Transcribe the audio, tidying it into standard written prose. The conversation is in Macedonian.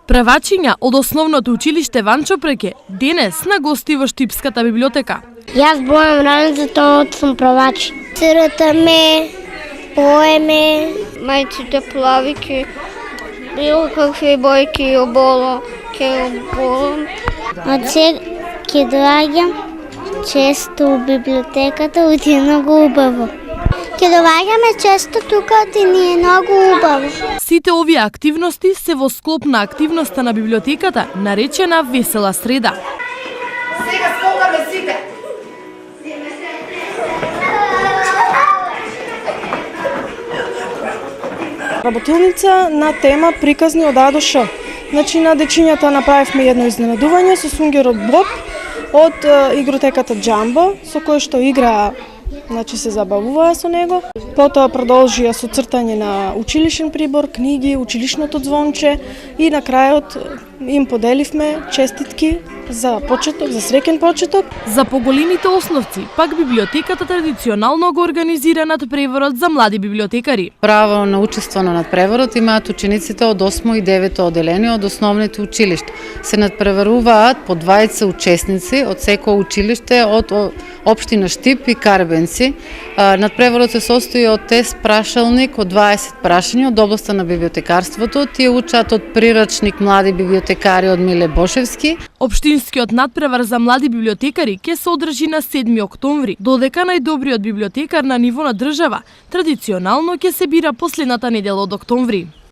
Превачиња од основното училиште Ванчо Преке денес на гости во Штипската библиотека. Јас бојам рано за тоа сум превач. Цртаме, поеме, мајците плавики, било какви бојки оболо, ке оболам. Од сега ќе доаѓам често у библиотеката, оти е многу убаво. Ќе доаѓаме често тука, оти ни е многу убаво. Сите овие активности се во склоп на активноста на библиотеката, наречена Весела среда. Сега скокаме сите. Работилница на тема приказни од А до Ш. Значи на дечињата направивме едно изненадување со сунгерот Боб од игротеката Джамбо, со кој што играа, значи се забавуваа со него. Потоа продолжија со цртање на училишен прибор, книги, училишното звонче и на крајот им поделивме честитки за почеток, за среќен почеток. За поголемите основци, пак библиотеката традиционално го организира надпреворот за млади библиотекари. Право на учество на надпреворот имаат учениците од 8 и 9 одделение од основните училишта. Се надпреваруваат по 20 учесници од секое училиште од општина Штип и Карбенци. Надпреворот се состои од тест прашалник од 20 прашања од областа на библиотекарството. Тие учат од прирачник млади библиотекари од Миле Бошевски. Општинскиот надпревар за млади библиотекари ќе се одржи на 7 октомври, додека најдобриот библиотекар на ниво на држава традиционално ќе се бира последната недела од октомври.